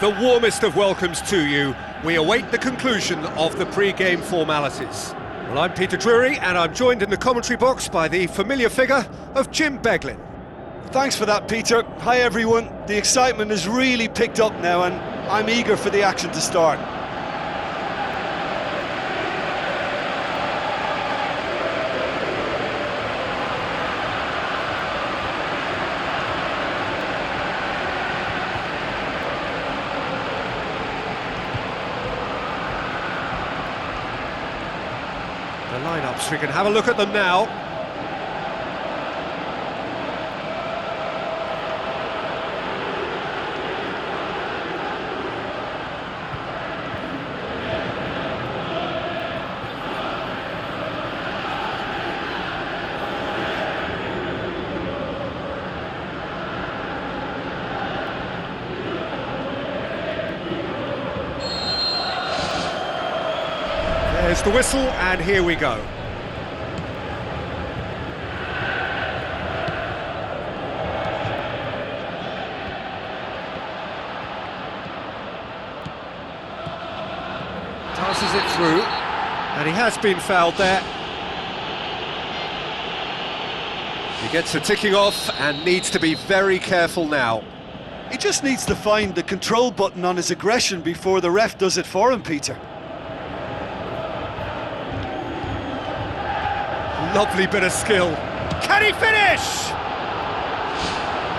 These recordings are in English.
The warmest of welcomes to you. We await the conclusion of the pre-game formalities. Well, I'm Peter Drury, and I'm joined in the commentary box by the familiar figure of Jim Beglin. Thanks for that, Peter. Hi everyone. The excitement has really picked up now and I'm eager for the action to start. The lineups, we can have a look at them now. There's the whistle, and here we go. Passes it through, and he has been fouled there. He gets the ticking off and needs to be very careful now. He just needs to find the control button on his aggression before the ref does it for him, Peter. Lovely bit of skill. Can he finish?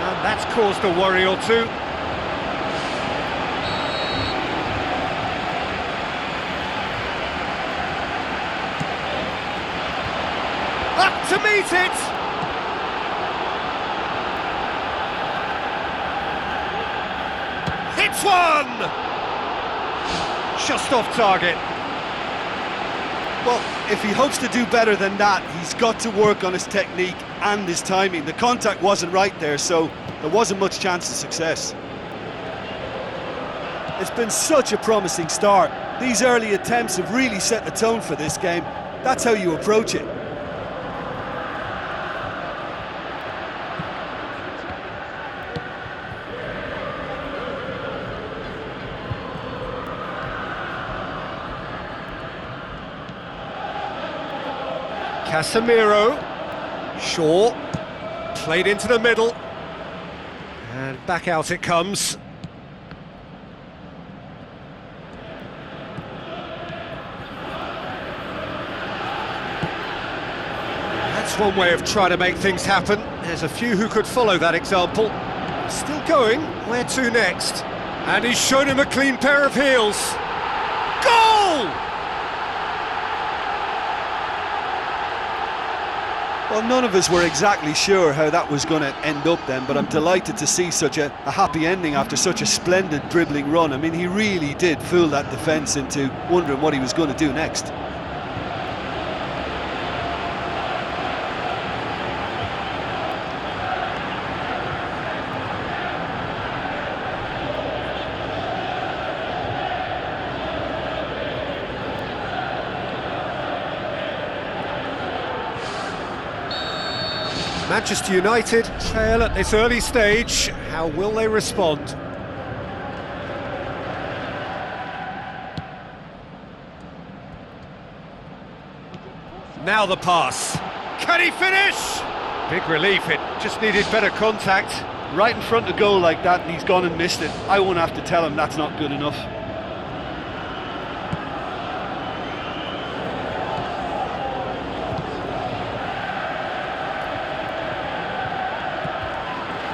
And that's caused a worry or two. Up to meet it! Hits one! Just off target. Well, if he hopes to do better than that, he's got to work on his technique and his timing. The contact wasn't right there, so there wasn't much chance of success. It's been such a promising start. These early attempts have really set the tone for this game. That's how you approach it. Casemiro, Shaw, played into the middle, and back out it comes. That's one way of trying to make things happen. There's a few who could follow that example. Still going, where to next? And he's shown him a clean pair of heels. Goal! Well, none of us were exactly sure how that was going to end up then, but I'm delighted to see such a happy ending after such a splendid dribbling run. I mean, he really did fool that defence into wondering what he was going to do next. Manchester United trail at this early stage. How will they respond? Now the pass. Can he finish? Big relief, it just needed better contact. Right in front of goal like that, and he's gone and missed it. I won't have to tell him that's not good enough.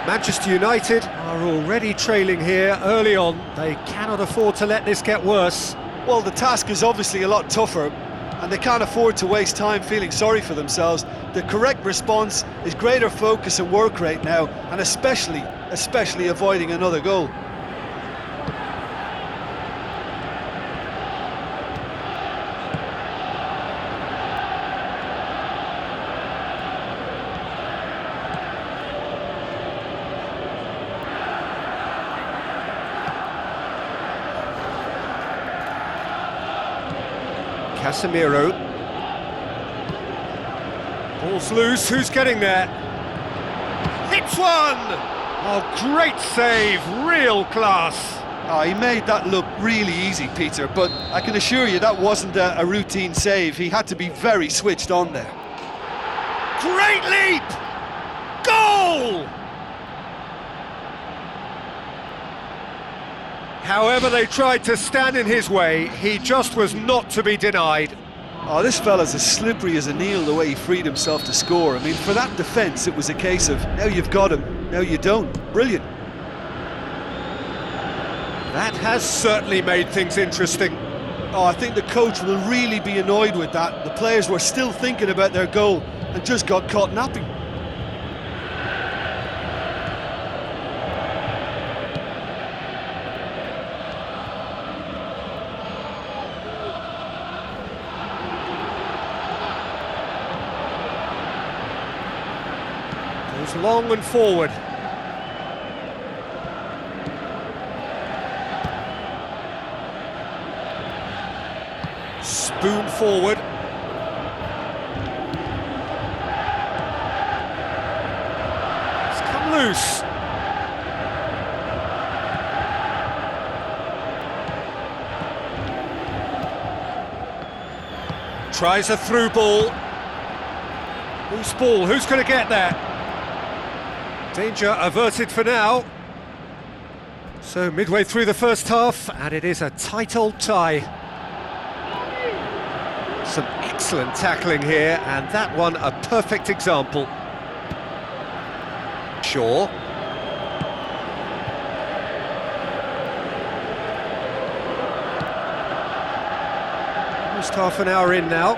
Manchester United are already trailing here early on. They cannot afford to let this get worse. Well, the task is obviously a lot tougher, and they can't afford to waste time feeling sorry for themselves. The correct response is greater focus and work rate now, and especially avoiding another goal. Casemiro. Ball's loose, who's getting there? Hits one! Oh, great save, real class. Oh, he made that look really easy, Peter, but I can assure you that wasn't a routine save. He had to be very switched on there. Great leap! Goal! However they tried to stand in his way, he just was not to be denied. Oh, this fella's as slippery as a Neil the way he freed himself to score. I mean, for that defence, it was a case of, now you've got him, now you don't. Brilliant. That has certainly made things interesting. Oh, I think the coach will really be annoyed with that. The players were still thinking about their goal and just got caught napping. Goes long and forward. Spoon forward. It's come loose. Tries a through ball. Loose ball, who's going to get there? Danger averted for now. So midway through the first half, and it is a tight old tie. Some excellent tackling here, and that one a perfect example. Shaw. Almost half an hour in now.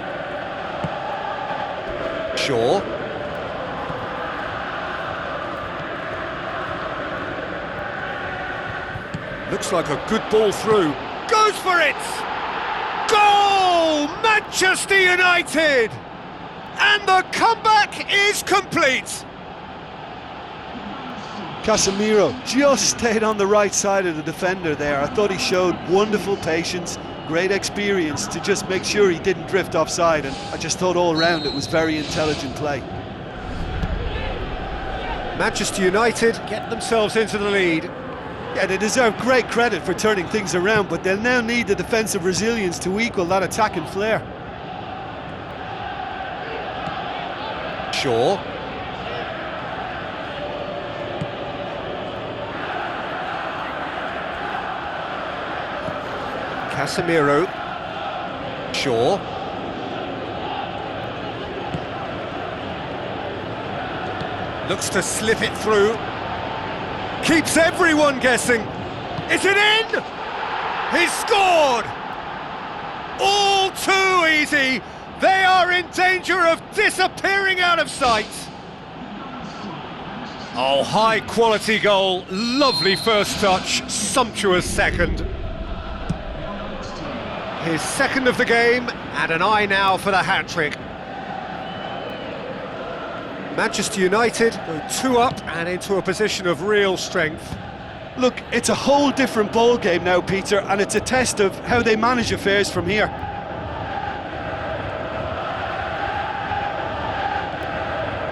Shaw. Looks like a good ball through. Goes for it! Goal! Manchester United! And the comeback is complete! Casemiro just stayed on the right side of the defender there. I thought he showed wonderful patience, great experience to just make sure he didn't drift offside, and I just thought all round it was very intelligent play. Manchester United get themselves into the lead. Yeah, they deserve great credit for turning things around, but they'll now need the defensive resilience to equal that attacking flair. Shaw. Casemiro. Shaw. Looks to slip it through. Keeps everyone guessing. Is it in? He's scored! All too easy. They are in danger of disappearing out of sight. Oh, high quality goal. Lovely first touch, sumptuous second. His second of the game, and an eye now for the hat-trick. Manchester United go 2 up and into a position of real strength. Look, it's a whole different ball game now, Peter, and it's a test of how they manage affairs from here.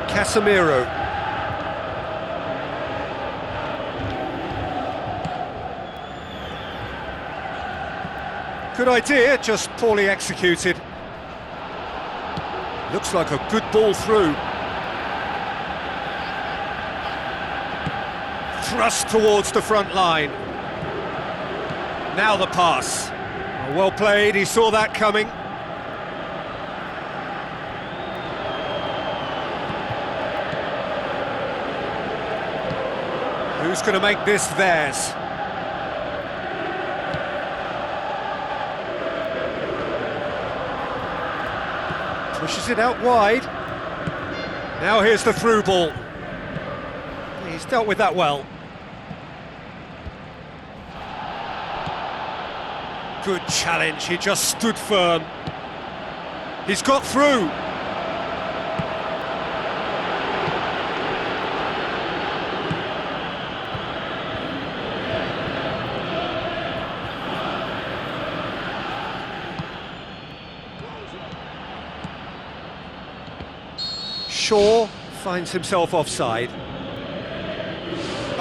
Casemiro. Good idea, just poorly executed. Looks like a good ball through. Thrust towards the front line. Now the pass. Well played, he saw that coming. Who's going to make this theirs? Pushes it out wide. Now here's the through ball. He's dealt with that well. Good challenge, he just stood firm. He's got through. Shaw finds himself offside.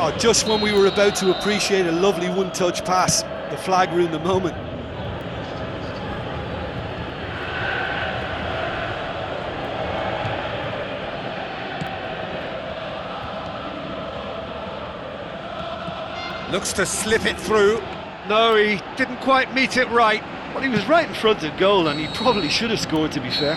Oh, just when we were about to appreciate a lovely one-touch pass, the flag ruined the moment. Looks to slip it through. No, he didn't quite meet it right. Well, he was right in front of goal and he probably should have scored, to be fair.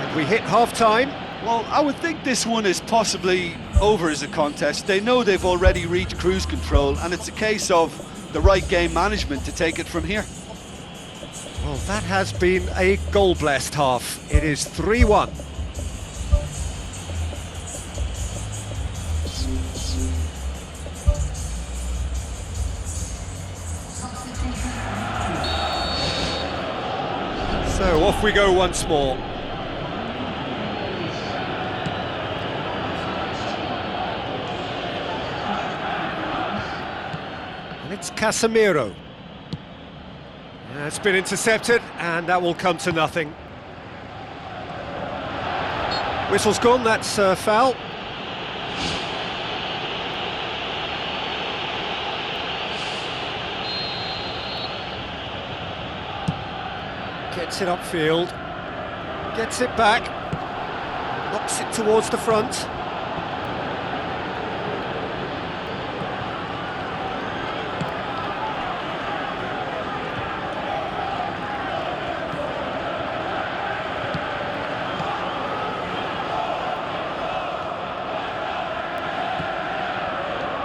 And we hit half-time. Well, I would think this one is possibly over as a contest. They know they've already reached cruise control and it's a case of the right game management to take it from here. Well, that has been a goal-blessed half. It is 3-1. So off we go once more. And it's Casemiro. It's been intercepted, and that will come to nothing. Whistle's gone, that's foul. Gets it upfield, gets it back, knocks it towards the front.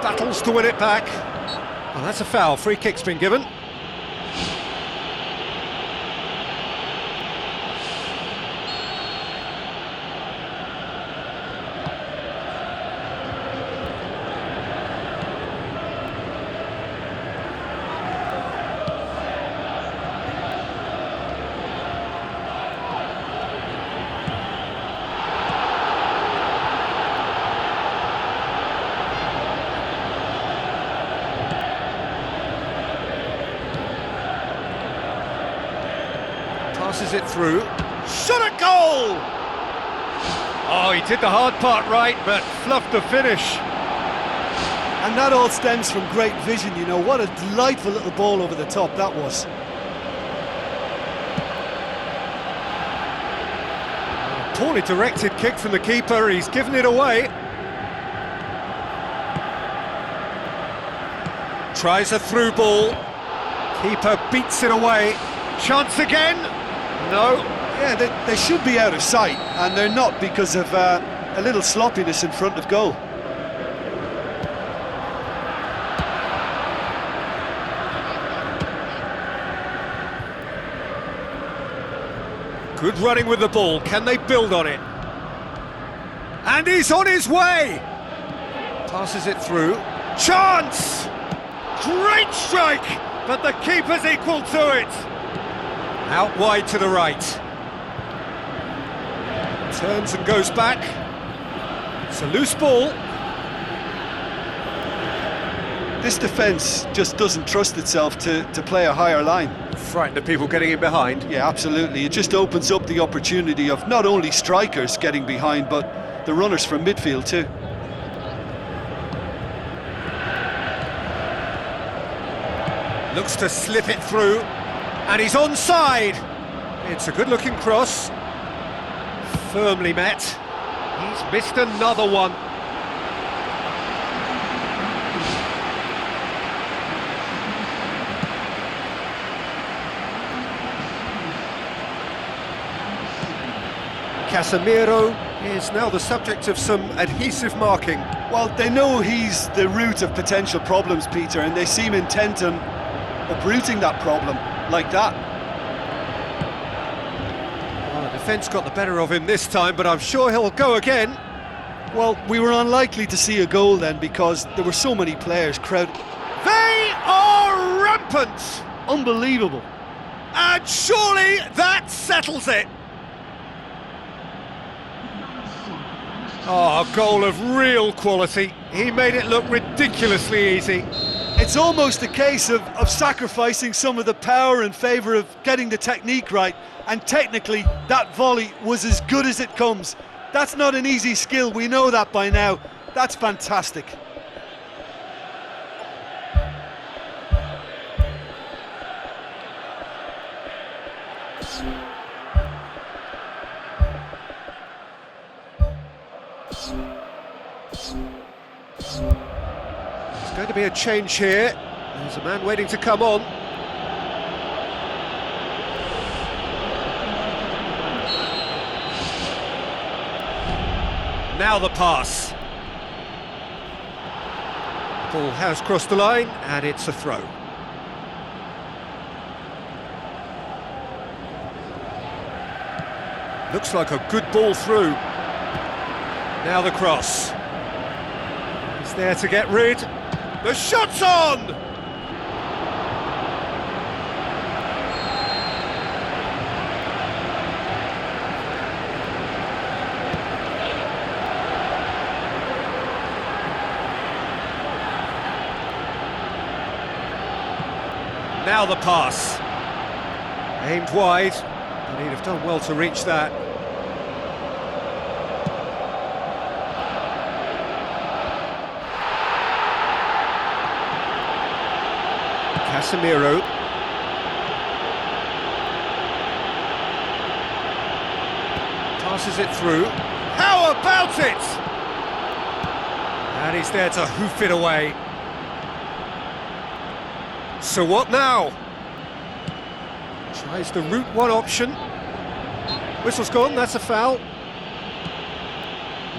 Battles to win it back. Well, that's a foul, free kick's been given. Passes it through. Shot at goal! Oh, he did the hard part right, but fluffed the finish. And that all stems from great vision, you know. What a delightful little ball over the top that was. Poorly directed kick from the keeper, he's given it away. Tries a through ball. Keeper beats it away. Chance again. No. Yeah, they should be out of sight, and they're not because of a little sloppiness in front of goal. Good running with the ball. Can they build on it? And he's on his way. Passes it through. Chance! Great strike! But the keeper's equal to it. Out wide to the right. Turns and goes back. It's a loose ball. This defence just doesn't trust itself to play a higher line. Frightened of people getting in behind. Yeah, absolutely. It just opens up the opportunity of not only strikers getting behind, but the runners from midfield too. Looks to slip it through. And he's onside. It's a good-looking cross. Firmly met. He's missed another one. Casemiro is now the subject of some adhesive marking. Well, they know he's the root of potential problems, Peter, and they seem intent on uprooting that problem like that. Well, the defence got the better of him this time, but I'm sure he'll go again. Well, we were unlikely to see a goal then because there were so many players crowded. They are rampant! Unbelievable. And surely that settles it. Oh, a goal of real quality. He made it look ridiculously easy. It's almost a case of sacrificing some of the power in favour of getting the technique right, and technically that volley was as good as it comes. That's not an easy skill, we know that by now, That's fantastic. There's going to be a change here. There's a man waiting to come on. Now the pass. The ball has crossed the line and it's a throw. Looks like a good ball through. Now the cross. He's there to get rid. The shot's on! Now the pass. Aimed wide, but he'd have done well to reach that. Casemiro. Passes it through. How about it? And he's there to hoof it away. So what now? Tries the route one option. Whistle's gone, that's a foul.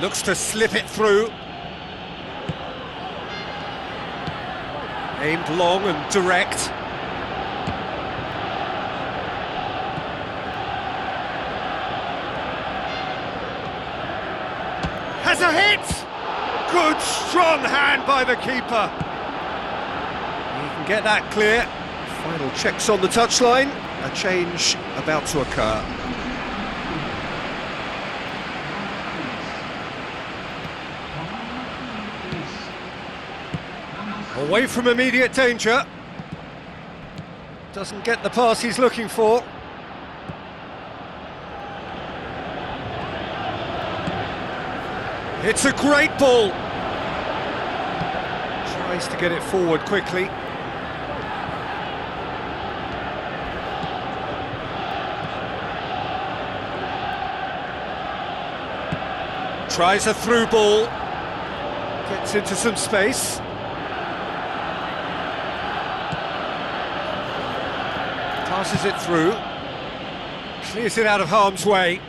Looks to slip it through. Aimed long and direct. Has a hit! Good strong hand by the keeper. He can get that clear. Final checks on the touchline. A change about to occur. Away from immediate danger. Doesn't get the pass he's looking for. It's a great ball. Tries to get it forward quickly. Tries a through ball. Gets into some space. Passes it through. Clears it out of harm's way.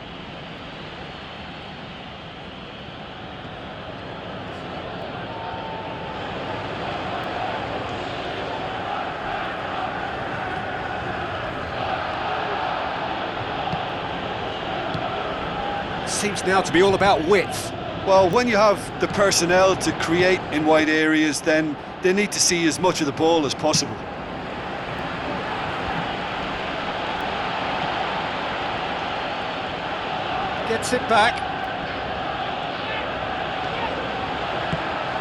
Seems now to be all about width. Well, when you have the personnel to create in wide areas, then they need to see as much of the ball as possible. Gets it back.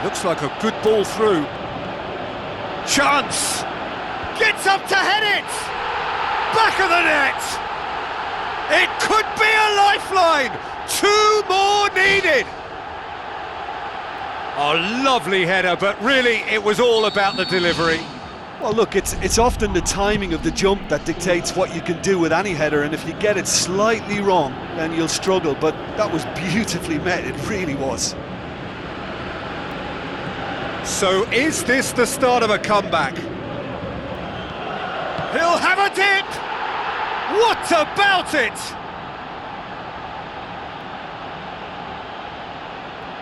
Looks like a good ball through. Chance! Gets up to head it! Back of the net! It could be a lifeline! 2 more needed! A lovely header, but really it was all about the delivery. Well, look, it's often the timing of the jump that dictates what you can do with any header, and if you get it slightly wrong, then you'll struggle, but that was beautifully met, it really was. So is this the start of a comeback? He'll have a dip! What about it?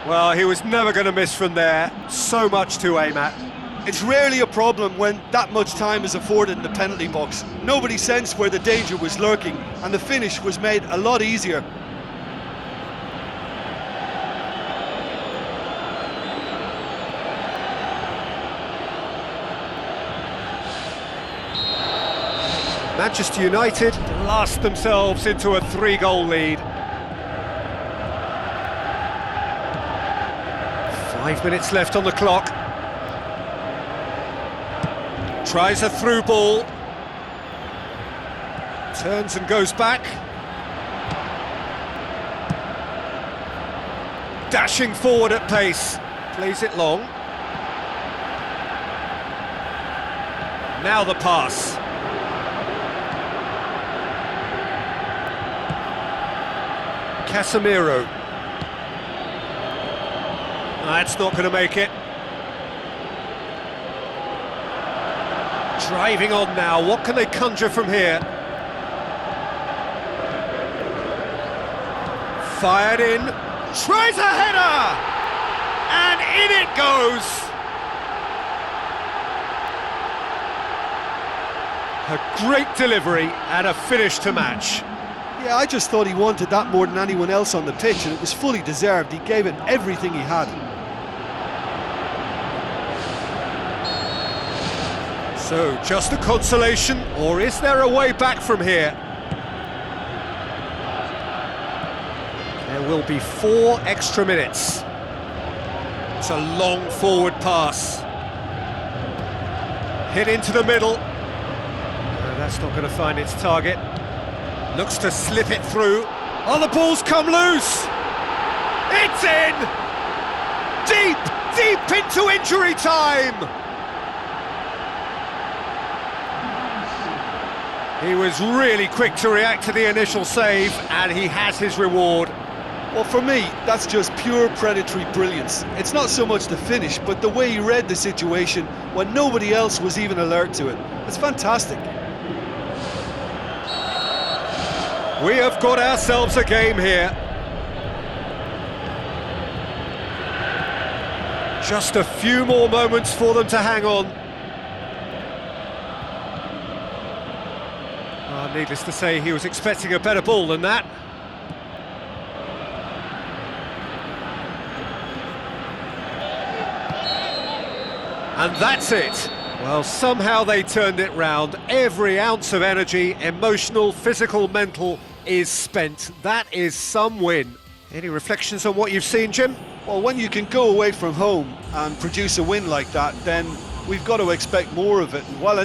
Well, he was never going to miss from there. So much to aim at. It's rarely a problem when that much time is afforded in the penalty box. Nobody sensed where the danger was lurking, and the finish was made a lot easier. Manchester United blast themselves into a 3-goal lead. 5 minutes left on the clock. Tries a through ball. Turns and goes back. Dashing forward at pace. Plays it long. Now the pass. Casemiro. That's not going to make it. Driving on now, what can they conjure from here? Fired in, tries a header! And in it goes! A great delivery and a finish to match. Yeah, I just thought he wanted that more than anyone else on the pitch, and it was fully deserved. He gave it everything he had. So, just a consolation, or is there a way back from here? There will be 4 extra minutes. It's a long forward pass. Hit into the middle. No, that's not going to find its target. Looks to slip it through. Oh, the ball's come loose! It's in! Deep into injury time! He was really quick to react to the initial save, and he has his reward. Well, for me, that's just pure predatory brilliance. It's not so much the finish, but the way he read the situation when nobody else was even alert to it. It's fantastic. We have got ourselves a game here. Just a few more moments for them to hang on. Needless to say, he was expecting a better ball than that. And that's it. Well, somehow they turned it round. Every ounce of energy, emotional, physical, mental, is spent. That is some win. Any reflections on what you've seen, Jim? Well, when you can go away from home and produce a win like that, then we've got to expect more of it. And while